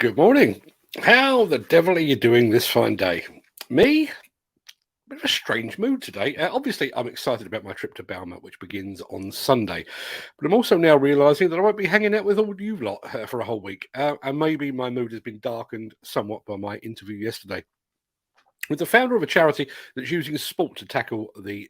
Good morning. How the devil are you doing this fine day? Me? Bit of a strange mood today. Obviously, I'm excited about my trip to Bauma, which begins on Sunday. But I'm also now realising that I won't be hanging out with all you lot for a whole week. And maybe my mood has been darkened somewhat by my interview yesterday with the founder of a charity that's using sport to tackle the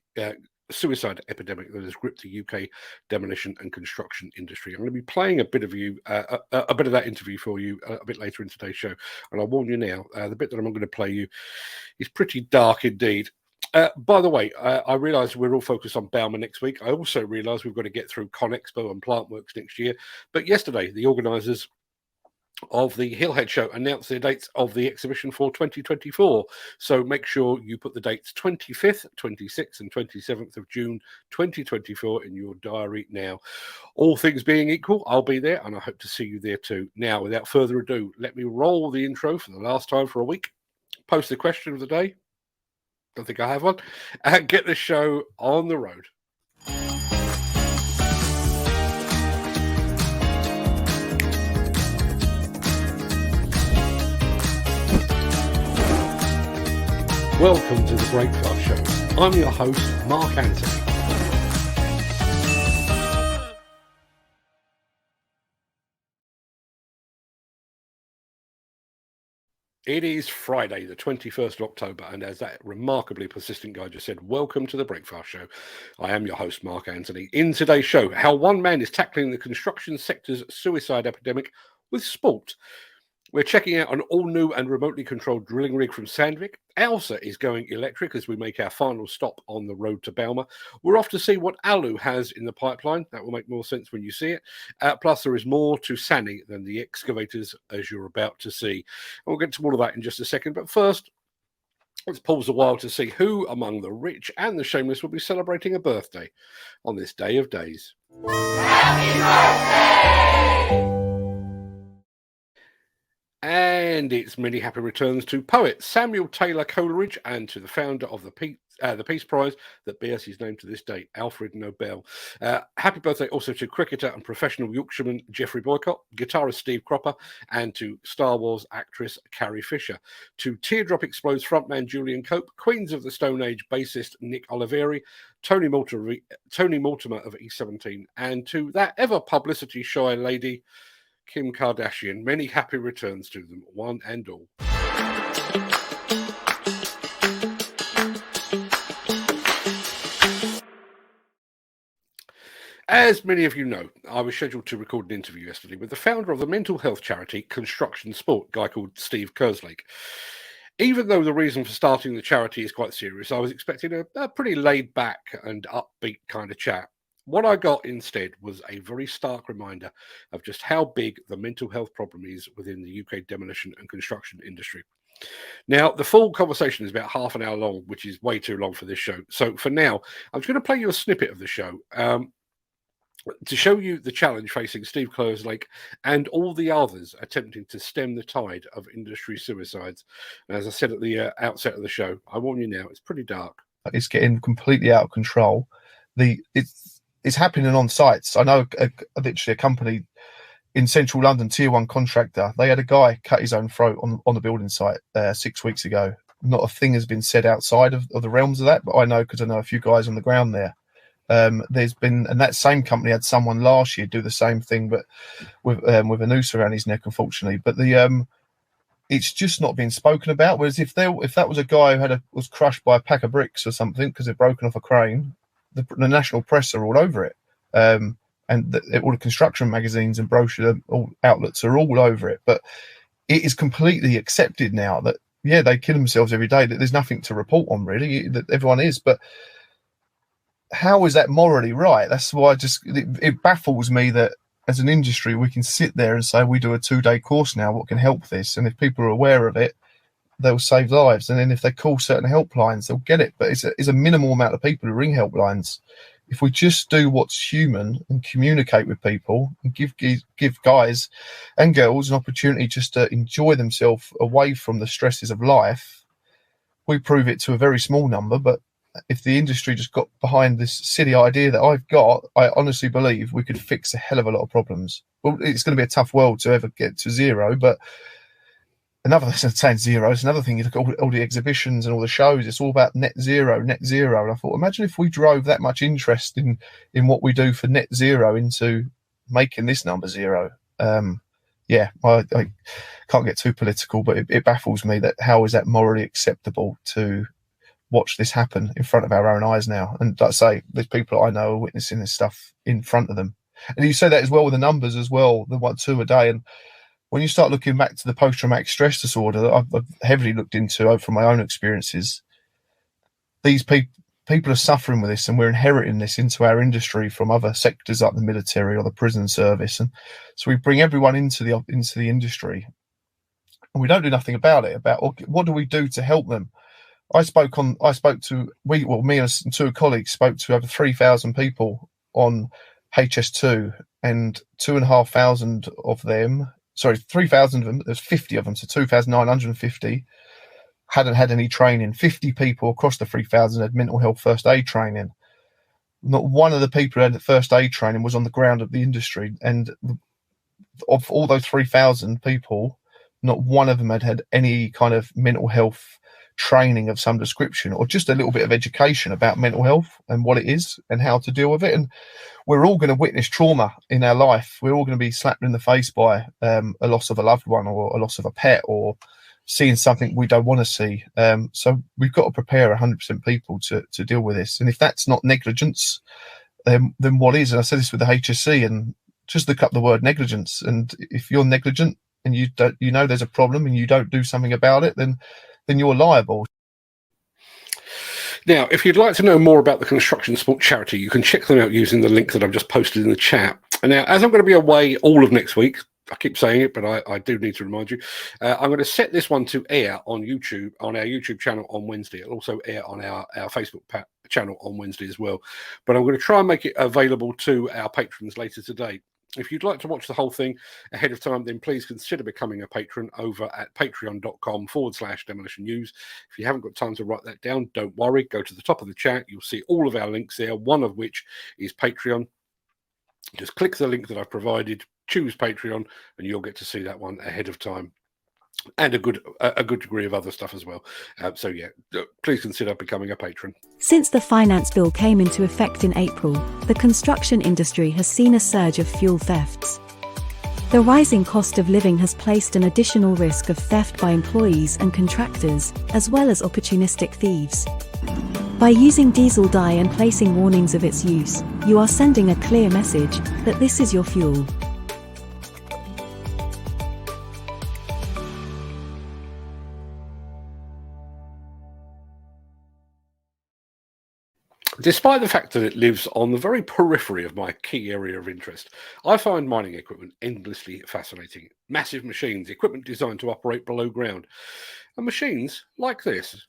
suicide epidemic that has gripped the UK demolition and construction industry. I'm going to be playing a bit of that interview for you a bit later in today's show, and I'll warn you now, the bit that I'm going to play you is pretty dark indeed. By the way, I realise we're all focused on Bauma next week. I also realise we've got to get through ConExpo and Plantworks next year. But yesterday, the organisers of the Hillhead Show announced their dates of the exhibition for 2024. So make sure you put the dates 25th, 26th and 27th of June 2024 in your diary now. All things being equal, I'll be there and I hope to see you there too. Now, without further ado, let me roll the intro for the last time for a week, post the question of the day. Don't think I have one. And get the show on the road. Welcome to the Breakfast Show. I'm your host, Mark Anthony. It is Friday, the 21st of October, and as that remarkably persistent guy just said, welcome to the Breakfast Show. I am your host, Mark Anthony. In today's show, how one man is tackling the construction sector's suicide epidemic with sport. We're checking out an all-new and remotely controlled drilling rig from Sandvik. Ausa is going electric as we make our final stop on the road to Bauma. We're off to see what Allu has in the pipeline. That will make more sense when you see it. Plus, there is more to Sany than the excavators, as you're about to see. And we'll get to all of that in just a second. But first, let's pause a while to see who among the rich and the shameless will be celebrating a birthday on this day of days. Happy birthday! And it's many happy returns to poet Samuel Taylor Coleridge and to the founder of the Peace Prize that bears his name to this day, Alfred Nobel. Happy birthday also to cricketer and professional Yorkshireman Geoffrey Boycott, guitarist Steve Cropper, and to Star Wars actress Carrie Fisher. To Teardrop Explodes frontman Julian Cope, Queens of the Stone Age bassist Nick Oliveri, Tony Mortimer of E17, and to that ever publicity shy lady, Kim Kardashian. Many happy returns to them, one and all. As many of you know, I was scheduled to record an interview yesterday with the founder of the mental health charity Construction Sport, a guy called Steve Kerslake. Even though the reason for starting the charity is quite serious, I was expecting a pretty laid-back and upbeat kind of chat. What I got instead was a very stark reminder of just how big the mental health problem is within the UK demolition and construction industry. Now, the full conversation is about half an hour long, which is way too long for this show. So for now, I'm just going to play you a snippet of the show to show you the challenge facing Steve Kerslake and all the others attempting to stem the tide of industry suicides. And as I said at the outset of the show, I warn you now, it's pretty dark. It's getting completely out of control. It's happening on sites. I know literally a company in central London, tier one contractor, they had a guy cut his own throat on the building site 6 weeks ago. Not a thing has been said outside of the realms of that, but I know because I know a few guys on the ground there. There's been, and that same company had someone last year do the same thing, but with a noose around his neck, unfortunately. But it's just not being spoken about. Whereas if that was a guy who was crushed by a pack of bricks or something because they're broken off a crane, the national press are all over it, and all the construction magazines and brochure outlets are all over it. But it is completely accepted now that they kill themselves every day. That there's nothing to report on really. That everyone is, but how is that morally right? That's why it baffles me that as an industry we can sit there and say we do a 2-day course now. What can help this? And if people are aware of it, they'll save lives. And then if they call certain helplines, they'll get it. But it's a minimal amount of people who ring helplines. If we just do what's human and communicate with people and give guys and girls an opportunity just to enjoy themselves away from the stresses of life, we prove it to a very small number. But if the industry just got behind this silly idea that I've got, I honestly believe we could fix a hell of a lot of problems. Well, it's going to be a tough world to ever get to zero, but another saying zero. It's another thing. You look at all the exhibitions and all the shows. It's all about net zero, net zero. And I thought, imagine if we drove that much interest in what we do for net zero into making this number zero. I can't get too political, but it baffles me that how is that morally acceptable to watch this happen in front of our own eyes now? And like I say, there's people I know are witnessing this stuff in front of them. And you say that as well with the numbers as well, the 2 a day. And when you start looking back to the post-traumatic stress disorder that I've heavily looked into from my own experiences, these people are suffering with this, and we're inheriting this into our industry from other sectors like the military or the prison service. And so we bring everyone into the industry, and we don't do nothing about it. About what do we do to help them? Me and 2 colleagues spoke to over 3,000 people on HS2, and 2,500 of them. 3,000 of them, there's 50 of them, so 2,950 hadn't had any training. 50 people across the 3,000 had mental health first aid training. Not one of the people who had the first aid training was on the ground of the industry. And of all those 3,000 people, not one of them had had any kind of mental health training of some description, or just a little bit of education about mental health and what it is and how to deal with it. And we're all going to witness trauma in our life. We're all going to be slapped in the face by a loss of a loved one, or a loss of a pet, or seeing something we don't want to see. So we've got to prepare 100% people to deal with this. And if that's not negligence, then what is? And I said this with the HSC, and just look up the word negligence. And if you're negligent and you know there's a problem and you don't do something about it, then you're liable. Now, if you'd like to know more about the construction sport charity, you can check them out using the link that I've just posted in the chat. And now, as I'm going to be away all of next week, I keep saying it, but I do need to remind you, I'm going to set this one to air on YouTube, on our YouTube channel on Wednesday. It'll also air on our Facebook channel on Wednesday as well. But I'm going to try and make it available to our patrons later today. If you'd like to watch the whole thing ahead of time, then please consider becoming a patron over at patreon.com/Demolition News. If you haven't got time to write that down, don't worry. Go to the top of the chat. You'll see all of our links there, one of which is Patreon. Just click the link that I've provided, choose Patreon, and you'll get to see that one ahead of time. And a good degree of other stuff as well. Please consider becoming a patron. Since the finance bill came into effect in April, the construction industry has seen a surge of fuel thefts. The rising cost of living has placed an additional risk of theft by employees and contractors, as well as opportunistic thieves. By using diesel dye and placing warnings of its use, you are sending a clear message that this is your fuel. Despite the fact that it lives on the very periphery of my key area of interest, I find mining equipment endlessly fascinating. Massive machines, equipment designed to operate below ground, and machines like this.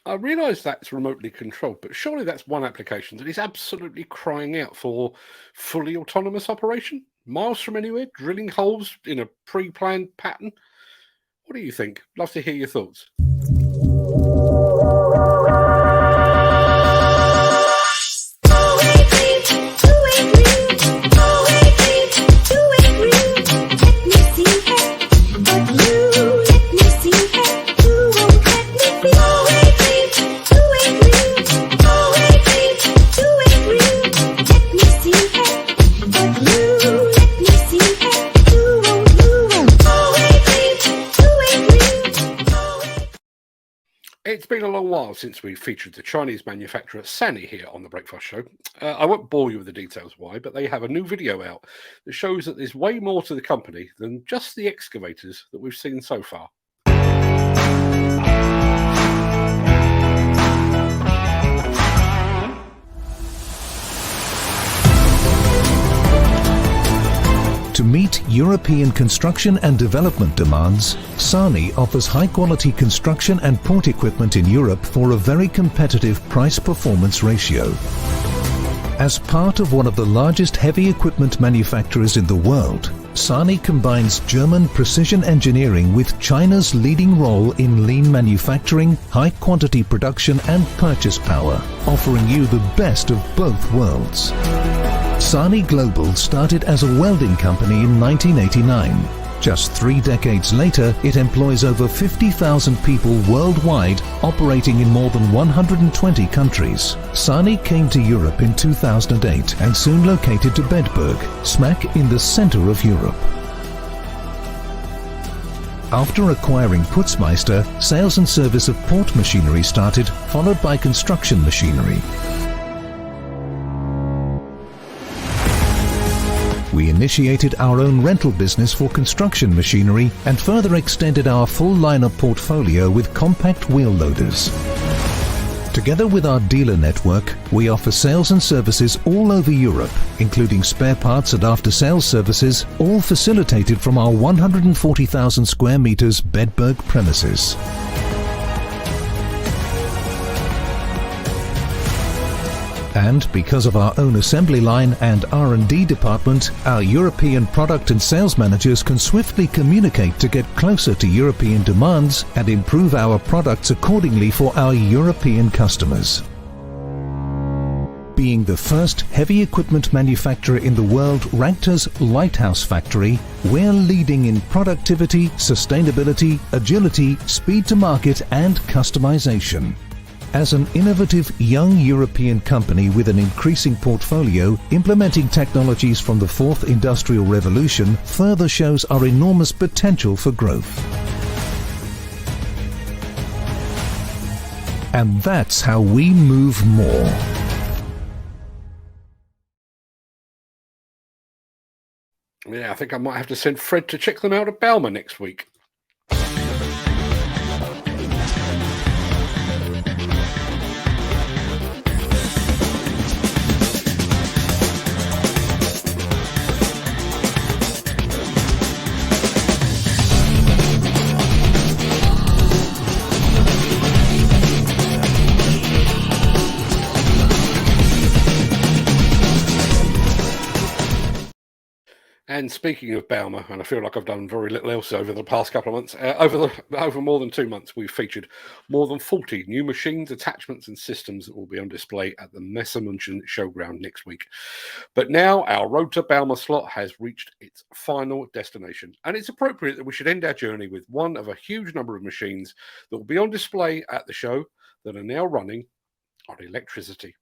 I realise that's remotely controlled, but surely that's one application that is absolutely crying out for fully autonomous operation? Miles from anywhere, drilling holes in a pre-planned pattern? What do you think? Love to hear your thoughts. It's been a long while since we featured the Chinese manufacturer Sany here on the Breakfast Show. I won't bore you with the details why, but they have a new video out that shows that there's way more to the company than just the excavators that we've seen so far. To meet European construction and development demands, Sany offers high-quality construction and port equipment in Europe for a very competitive price-performance ratio. As part of one of the largest heavy equipment manufacturers in the world, Sany combines German precision engineering with China's leading role in lean manufacturing, high-quantity production and purchase power, offering you the best of both worlds. Sany Global started as a welding company in 1989. Just 3 decades later, it employs over 50,000 people worldwide, operating in more than 120 countries. Sany came to Europe in 2008 and soon located to Bedburg, smack in the center of Europe. After acquiring Putzmeister, sales and service of port machinery started, followed by construction machinery. We initiated our own rental business for construction machinery and further extended our full lineup portfolio with compact wheel loaders. Together with our dealer network, we offer sales and services all over Europe, including spare parts and after-sales services, all facilitated from our 140,000 square meters Bedburg premises. And because of our own assembly line and R&D department, our European product and sales managers can swiftly communicate to get closer to European demands and improve our products accordingly for our European customers. Being the first heavy equipment manufacturer in the world ranked as Lighthouse Factory, we're leading in productivity, sustainability, agility, speed to market and customization. As an innovative young European company with an increasing portfolio, implementing technologies from the fourth industrial revolution further shows our enormous potential for growth. And that's how we move more. Yeah, I think I might have to send Fred to check them out at Bauma next week. And speaking of Bauma, and I feel like I've done very little else over the past couple of months, over more than 2 months, we've featured more than 40 new machines, attachments and systems that will be on display at the Messermünchen showground next week. But now our road to Bauma slot has reached its final destination, and it's appropriate that we should end our journey with one of a huge number of machines that will be on display at the show that are now running on electricity.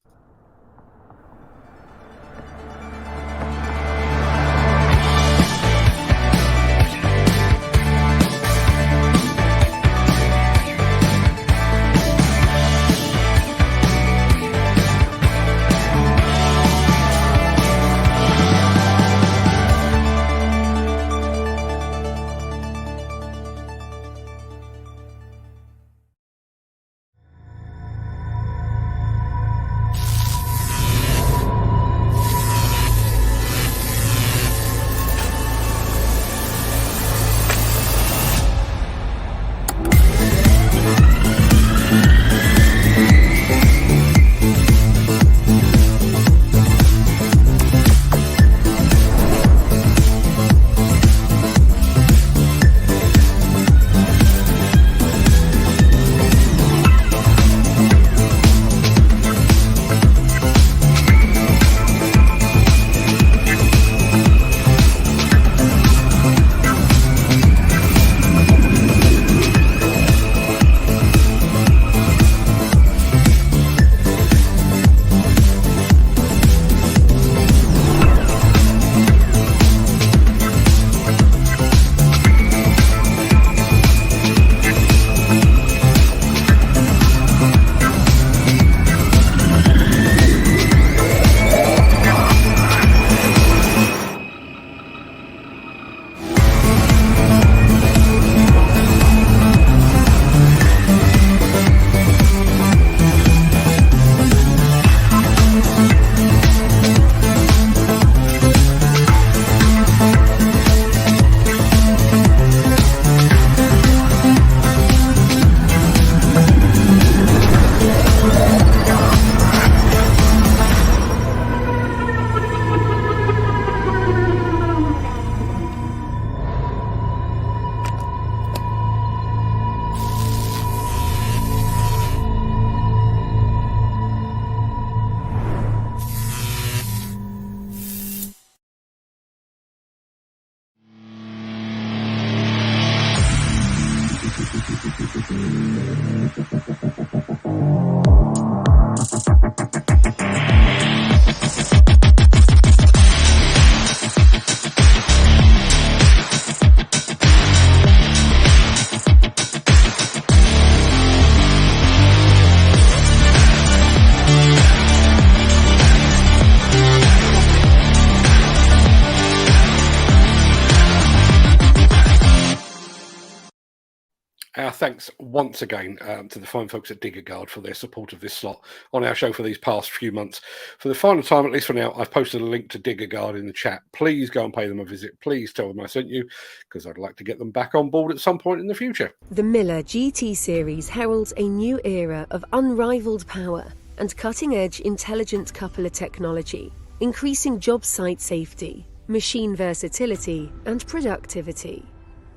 thanks once again to the fine folks at Diggerguard for their support of this slot on our show for these past few months. For the final time, at least for now, I've posted a link to Diggerguard in the chat. Please go and pay them a visit. Please tell them I sent you, because I'd like to get them back on board at some point in the future. The Miller GT series heralds a new era of unrivaled power and cutting-edge intelligent coupler technology, increasing job site safety, machine versatility, and productivity.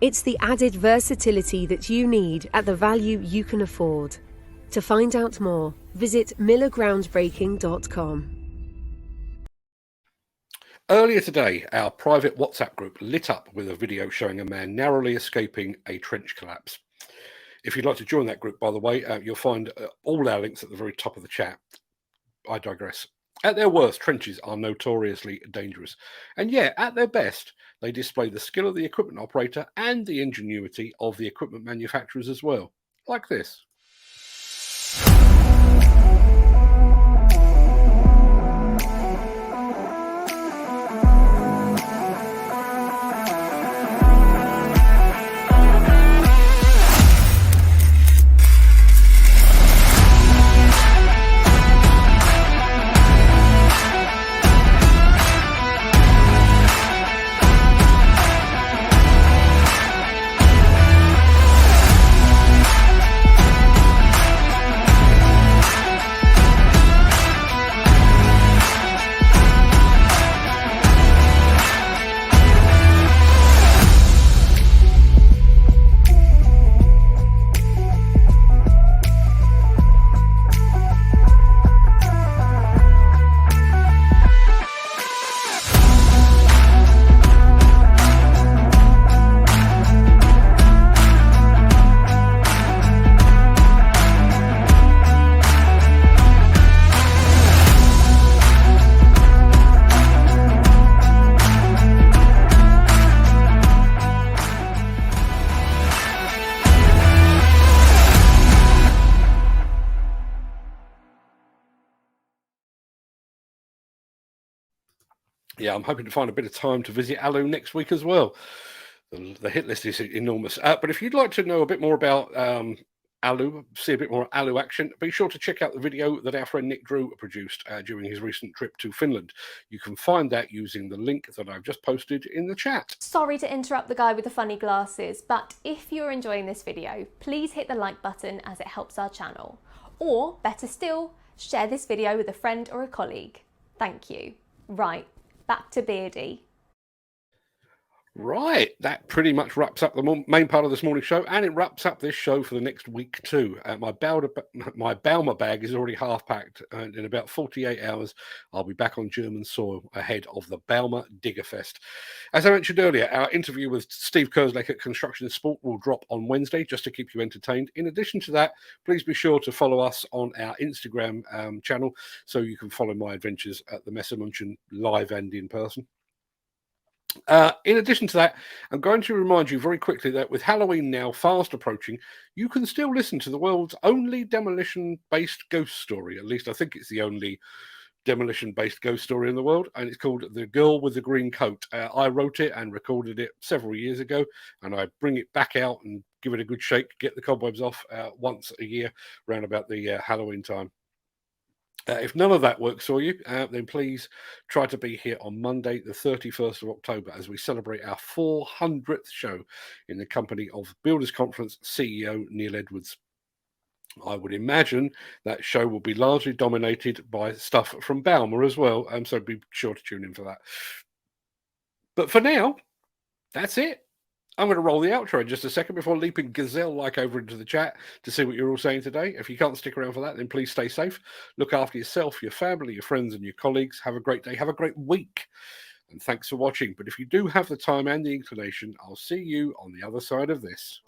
It's the added versatility that you need at the value you can afford. To find out more, visit millergroundbreaking.com. Earlier today, our private WhatsApp group lit up with a video showing a man narrowly escaping a trench collapse. If you'd like to join that group, by the way, you'll find all our links at the very top of the chat. I digress. At their worst, trenches are notoriously dangerous. And yet, at their best, they display the skill of the equipment operator and the ingenuity of the equipment manufacturers as well. Like this. Yeah, I'm hoping to find a bit of time to visit Allu next week as well. The hit list is enormous. But if you'd like to know a bit more about Allu, see a bit more Allu action, be sure to check out the video that our friend Nick Drew produced during his recent trip to Finland. You can find that using the link that I've just posted in the chat. Sorry to interrupt the guy with the funny glasses, but if you're enjoying this video, please hit the like button as it helps our channel. Or, better still, share this video with a friend or a colleague. Thank you. Right. Back to Beardy. Right, that pretty much wraps up the main part of this morning's show, and it wraps up this show for the next week too. My Bauma bag is already half packed, and in about 48 hours, I'll be back on German soil ahead of the Bauma Diggerfest. As I mentioned earlier, our interview with Steve Kerslake at Construction Sport will drop on Wednesday, just to keep you entertained. In addition to that, please be sure to follow us on our Instagram channel, so you can follow my adventures at the Messermunchen live and in person. In addition to that, I'm going to remind you very quickly that with Halloween now fast approaching, you can still listen to the world's only demolition-based ghost story. At least I think it's the only demolition-based ghost story in the world, and it's called The Girl with the Green Coat. I wrote it and recorded it several years ago, and I bring it back out and give it a good shake, get the cobwebs off once a year around about the Halloween time. If none of that works for you, then please try to be here on Monday, the 31st of October, as we celebrate our 400th show in the company of Builders Conference CEO Neil Edwards. I would imagine that show will be largely dominated by stuff from Bauma as well, so be sure to tune in for that. But for now, that's it. I'm going to roll the outro in just a second before leaping gazelle-like over into the chat to see what you're all saying today. If you can't stick around for that, then please stay safe. Look after yourself, your family, your friends, and your colleagues. Have a great day. Have a great week. And thanks for watching. But if you do have the time and the inclination, I'll see you on the other side of this.